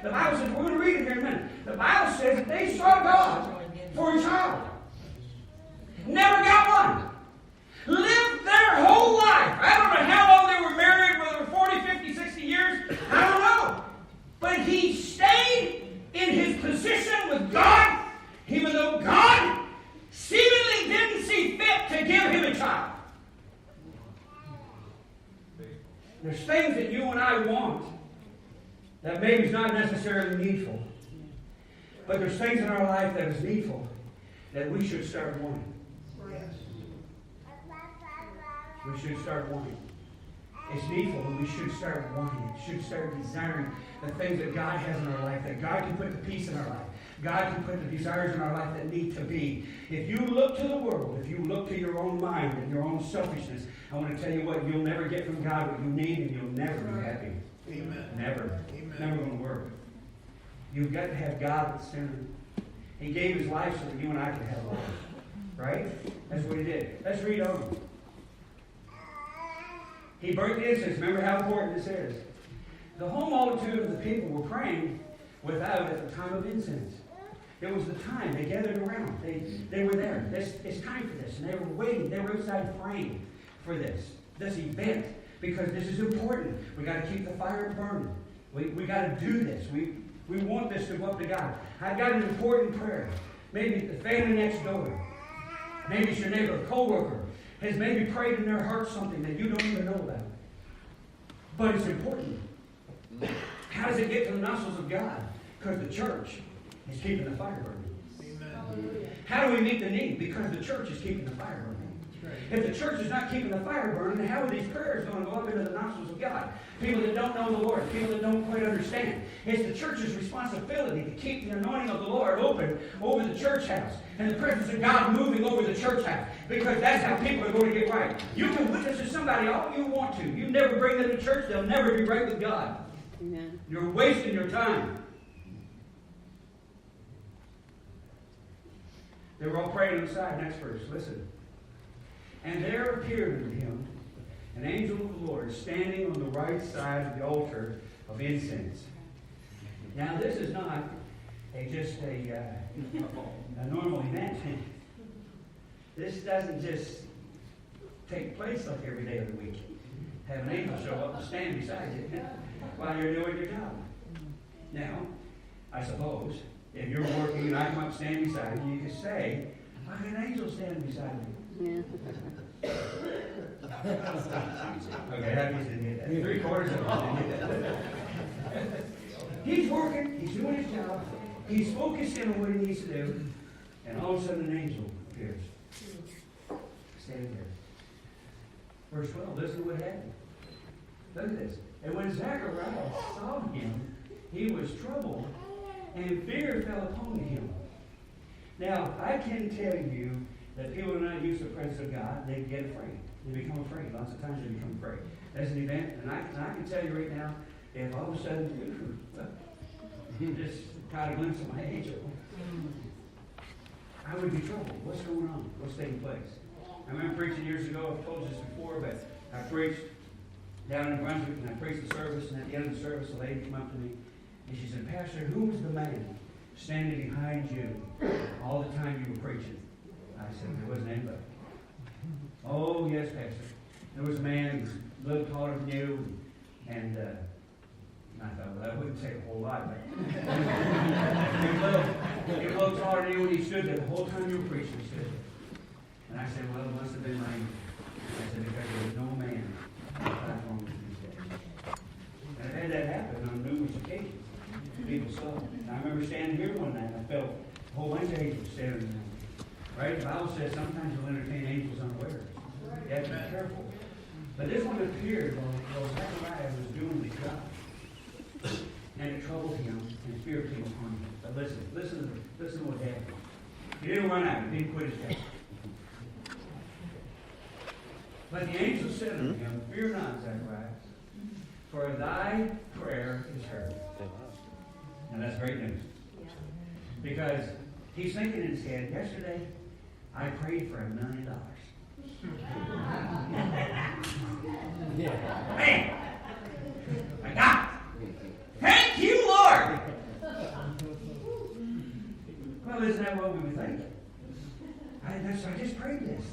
The Bible says, we're going to read it here in a minute. The Bible says that they sought God for a child. Never got one. Lived their whole life. I don't know how long they were married, whether it were 40, 50, 60 years. I don't know. But he stayed in his position with God, even though God seemingly didn't see fit to give him a child. There's things that you and I want that maybe is not necessarily needful. But there's things in our life that is needful that we should start wanting. We should start wanting. It's needful, but we should start wanting it. Should start desiring the things that God has in our life, that God can put the peace in our life. God can put the desires in our life that need to be. If you look to the world, if you look to your own mind and your own selfishness, I want to tell you what, you'll never get from God what you need, and you'll never be happy. Amen. Never. Amen. Never going to work. You've got to have God at the center. He gave his life so that you and I could have life. Right? That's what he did. Let's read on. He burnt the incense. Remember how important this is. The whole multitude of the people were praying without at the time of incense. It was the time. They gathered around. They were there. It's time for this. And they were waiting. They were outside praying for this event. Because this is important. We got to keep the fire burning. We got to do this. We want this to go up to God. I've got an important prayer. Maybe the family next door. Maybe it's your neighbor, co-worker, has maybe prayed in their heart something that you don't even know about. But it's important. How does it get to the nostrils of God? Because the church is keeping the fire burning. Amen. How do we meet the need? Because the church is keeping the fire burning. If the church is not keeping the fire burning, then how are these prayers going to go up into the nostrils of God? People that don't know the Lord, people that don't quite understand. It's the church's responsibility to keep the anointing of the Lord open over the church house and the presence of God moving over the church house, because that's how people are going to get right. You can witness to somebody all you want to. You never bring them to church, they'll never be right with God. Amen. You're wasting your time. They were all praying inside. Next verse. Listen. And there appeared unto him an angel of the Lord standing on the right side of the altar of incense. Now this is not just a normal event. This doesn't just take place like every day of the week. Have an angel show up and stand beside you while you're doing your job. Now, I suppose, if you're working and I come up and stand beside you, you can say, I had an angel standing beside me. Yeah. Okay, that means didn't get that. 3/4 of it didn't get that. He's working, he's doing his job, he's focused in on what he needs to do, and all of a sudden an angel appears. Standing there. Verse 12, listen to what happened. Look at this. And when Zechariah saw him, he was troubled, and fear fell upon him. Now, I can tell you that people are not used to the presence of God. They get afraid. They become afraid. Lots of times they become afraid. That's an event, and I can tell you right now, if all of a sudden you just caught a glimpse of my angel, I would be troubled. What's going on? What's taking place? I remember preaching years ago. I've told you this before, but I preached down in Brunswick, and I preached the service, and at the end of the service, a lady came up to me, and she said, Pastor, who was the man standing behind you all the time you were preaching? I said, there wasn't anybody. Oh, yes, Pastor. There was a man who was a little taller than you, and I thought, well, that wouldn't take a whole lot, but he was a little taller than you, and he stood there the whole time you were preaching. He stood there. And I said, well, it must have been my angel. I said, because there was no man on the platform with these days. And I've had that happen on numerous occasions. People saw it. And I remember standing here one night, and I felt a whole bunch of angels standing there. Right? The Bible says sometimes you'll entertain angels unawares. You have to be careful. But this one appeared while Zechariah was doing the job. And it troubled him, and fear came upon him. But listen to what happened. He didn't run out. He didn't quit his task. But the angel said unto him, Fear not, Zechariah, for thy prayer is heard. And that's great news. Because he's thinking in his head, yesterday, I prayed for $1 million. Man! I got it! Thank you, Lord! that what we would think? I just prayed this.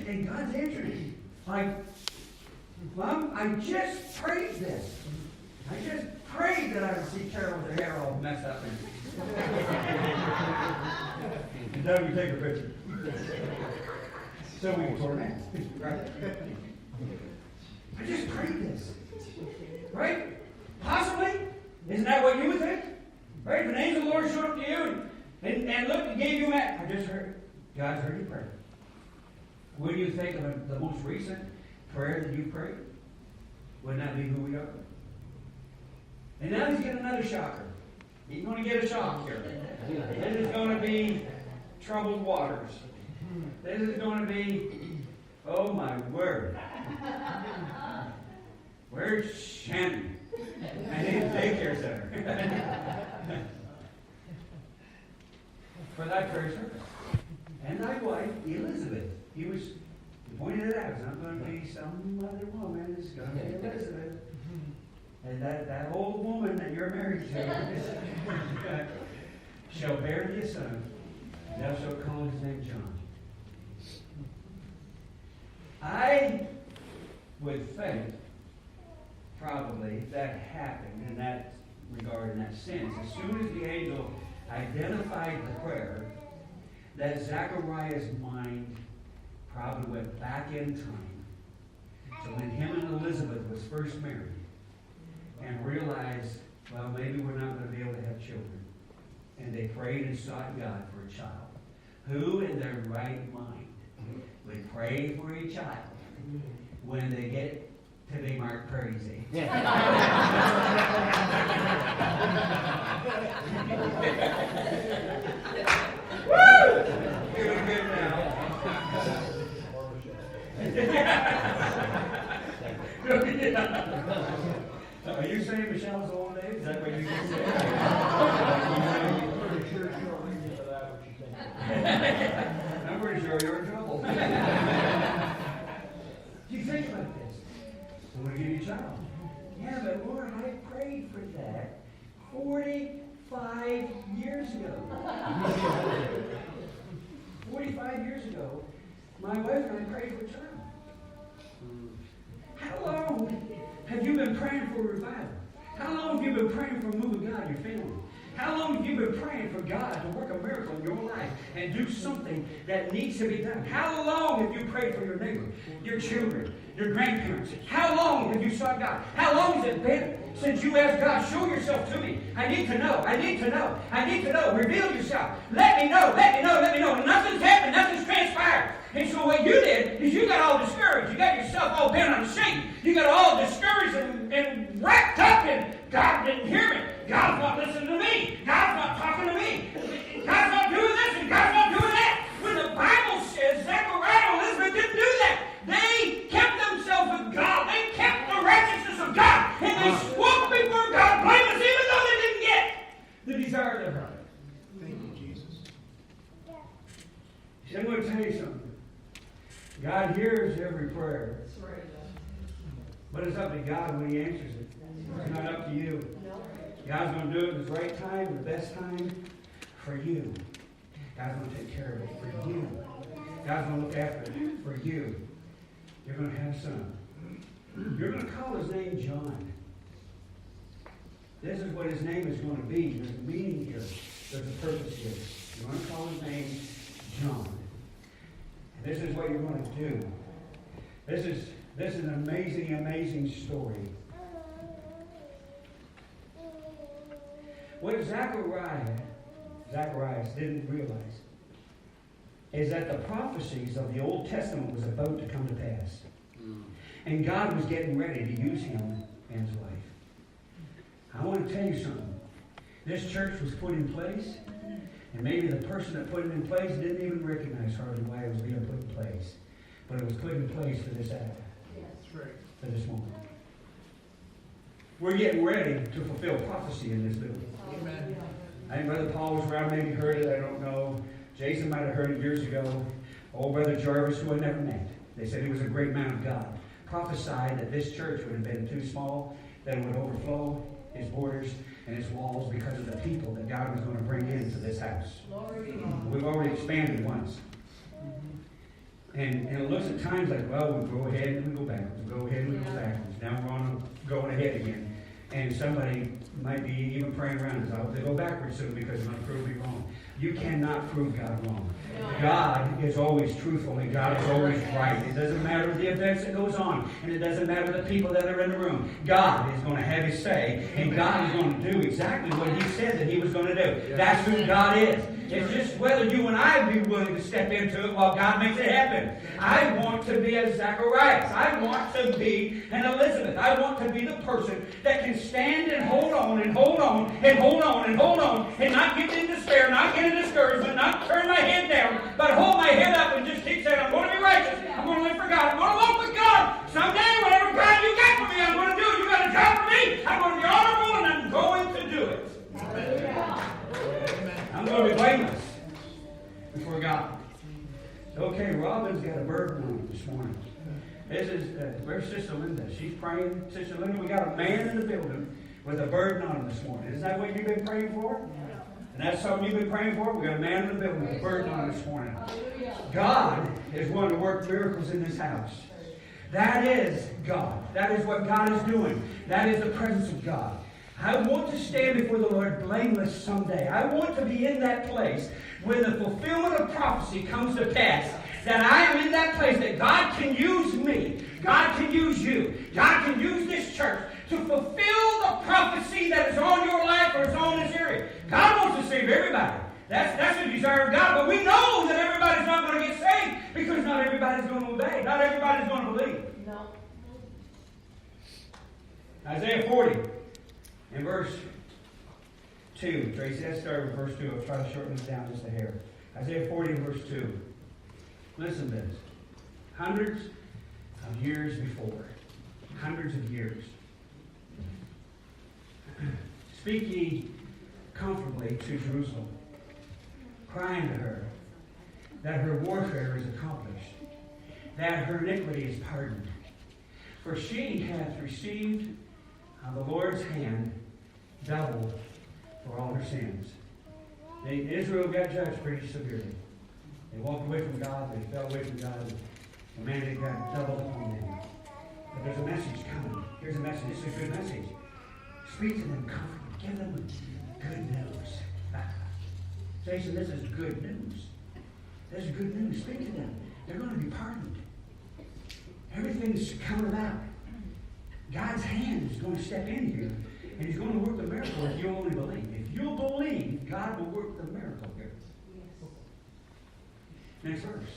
And God's answered it. Like, Mom, I just prayed this. I just prayed that I would see Carol with her hair all messed up. And then we take a picture. So we can torment. Right? I just prayed this. Right? Possibly. Isn't that what you would think? Right? If an angel of the Lord showed up to you and looked and gave you a I just heard. God's heard you pray. What do you think of the most recent prayer that you prayed? Wouldn't that be who we are? And now he's getting another shocker. He's going to get a shock here. This is going to be troubled waters. This is going to be, oh my word. Where's Shannon? I need a daycare center. For that prayer service. And thy wife, Elizabeth. He pointed it out. It's not going to be some other woman. It's going to be Elizabeth. And that old woman that you're married to shall bear thee a son, and thou shalt call his name John. I would think probably that happened in that regard, in that sense. As soon as the angel identified the prayer, that Zechariah's mind probably went back in time. So when him and Elizabeth was first married, and realized, well, maybe we're not going to be able to have children. And they prayed and sought God for a child. Who in their right mind would pray for a child when they get to be marked crazy? Woo! Feeling good now. Are you saying Michelle's old age? Is that what you just said? I'm pretty sure you're in trouble. Do you think about this? I'm going to give you a child. Yeah, but Lord, I prayed for that 45 years ago. 45 years ago, my wife and I prayed for a child. How long have you been praying for revival? How long have you been praying for a move of God in your family? How long have you been praying for God to work a miracle in your life and do something that needs to be done? How long have you prayed for your neighbor, your children, your grandparents? How long have you sought God? How long has it been since you asked God, show yourself to me? I need to know. I need to know. I need to know. Reveal yourself. Let me know. Let me know. Let me know. Nothing's happened. Nothing's transpired. And so what you did is you got all discouraged. You got yourself all bent on a sheet. You got all discouraged and wrapped up in God didn't hear me. God's not listening to me. God's not talking to me. God's not doing this and God's not doing that. When the Bible says Zechariah and Elizabeth didn't do that. They kept themselves with God. They kept the righteousness of God. And they spoke before God blameless even though they didn't get the desire of their heart. Thank you, Jesus. See, I'm going to tell you something. God hears every prayer. But it's up to God when He answers it. It's not up to you. God's going to do it at the right time, the best time for you. God's going to take care of it for you. God's going to look after it for you. You're going to have a son. You're going to call his name John. This is what his name is going to be. There's a meaning here. There's a purpose here. You're going to call his name John. And this is what you're going to do. This is an amazing, amazing story. What Zacharias didn't realize is that the prophecies of the Old Testament was about to come to pass. And God was getting ready to use him and his wife. I want to tell you something. This church was put in place, and maybe the person that put it in place didn't even recognize hardly why it was being put in place. But it was put in place for this hour. For this moment. We're getting ready to fulfill prophecy in this building. Amen. I think Brother Paul was around, maybe heard it, I don't know. Jason might have heard it years ago. Old Brother Jarvis, who I never met. They said he was a great man of God. Prophesied that this church would have been too small, that it would overflow his borders, and its walls because of the people that God was going to bring into this house. We've already expanded once. And it looks at times like, well, we go ahead and we go backwards. We go ahead and we go backwards. Now we're on going ahead again. And somebody might be even praying around us. They go backwards soon because they're going to prove me wrong. You cannot prove God wrong. God is always truthful and God is always right. It doesn't matter the events that goes on, and it doesn't matter the people that are in the room. God is going to have His say, and God is going to do exactly what He said that He was going to do. That's who God is. It's just whether you and I be willing to step into it while God makes it happen. I want to be a Zacharias. I want to be an Elizabeth. I want to be the person that can stand and hold on and hold on and hold on and hold on and not get in despair, not get in discouragement, not turn my head down, but hold my head up and just keep saying, I'm going to be righteous. I'm going to live for God. I'm going to walk with God. Someday, whatever God you got for me, I'm going to do. You got a job for me. I'm going to be honorable and I'm going to do it. I'm going to be blameless before God. Okay, Robin's got a burden on this morning. This is, where's Sister Linda? She's praying. Sister Linda, we got a man in the building with a burden on him this morning. Isn't that what you've been praying for? And that's something you've been praying for? We got a man in the building with a burden on him this morning. God is one to work miracles in this house. That is God. That is what God is doing. That is the presence of God. I want to stand before the Lord blameless someday. I want to be in that place when the fulfillment of prophecy comes to pass. That I am in that place that God can use me. God can use you. God can use this church to fulfill the prophecy that is on your life or is on this area. God wants to save everybody. That's the desire of God. But we know that everybody's not going to get saved because not everybody's going to obey. Not everybody's going to believe. No. Isaiah 40 and verse 2. Tracy, let's start with verse 2. I'll try to shorten this down just a hair. Isaiah 40 and verse 2. Listen to this. Hundreds of years before. Hundreds of years. Speak ye comfortably to Jerusalem, crying to her that her warfare is accomplished, that her iniquity is pardoned. For she hath received of the Lord's hand double for all her sins. Israel got judged pretty severely. They walked away from God, they fell away from God, and man, they got doubled upon them. But there's a message coming. Here's a message. This is a good message. Speak to them comfortably. Give them good news. Jason, this is good news. This is good news. Speak to them. They're going to be pardoned. Everything's coming about. God's hand is going to step in here, and He's going to work the miracle if you only believe. If you believe, God will work the miracle here. Next verse.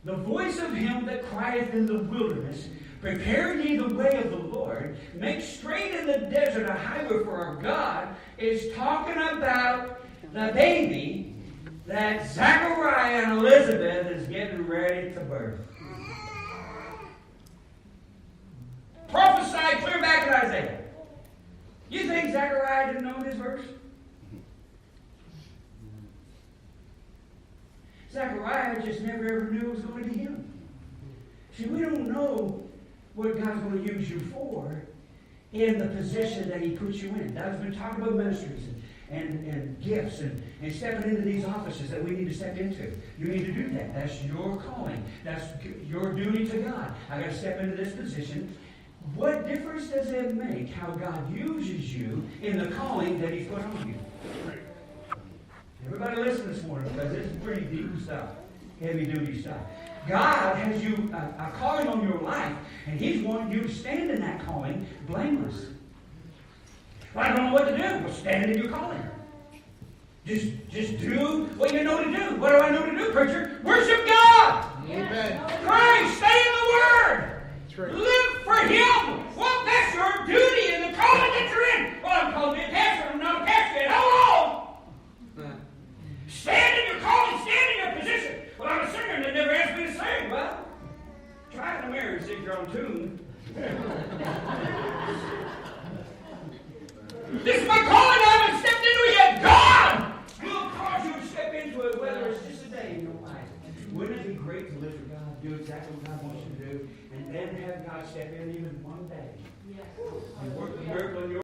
The voice of him that crieth in the wilderness, prepare ye the way of the Lord, make straight in the desert a highway for our God, is talking about the baby that Zachariah and Elizabeth is getting ready to birth. Prophesied clear back in Isaiah. You think Zachariah didn't know this verse? Zachariah just never ever knew it was going to be him. See, we don't know what God's going to use you for in the position that He puts you in. God's been talking about ministries and gifts and stepping into these offices that we need to step into. You need to do that. That's your calling. That's your duty to God. I got to step into this position. What difference does it make how God uses you in the calling that He's put on you? Everybody listen this morning because this is pretty deep stuff, heavy duty stuff. God has you a calling on your life, and He's wanting you to stand in that calling blameless. Well, I don't know what to do. Well, stand in your calling. Just do what you know to do. What do I know to do, preacher? Worship God. Amen. Pray. Stay in the Word. That's right. Live for Him. Well, that's your duty in the calling that you're in. Well, I'm called to be a pastor. I'm not a pastor yet. How long? Stand in your calling. Stand in your position. Well, I'm a singer and they never asked me to sing. Well, try it in the mirror and see if you're on tune. This is my calling. I haven't stepped into it yet. God will cause you to step into it, whether it's just a day in your life. Wouldn't it be great to live for God, do exactly what God wants you to do, and then have God step in even one day and work the miracle in your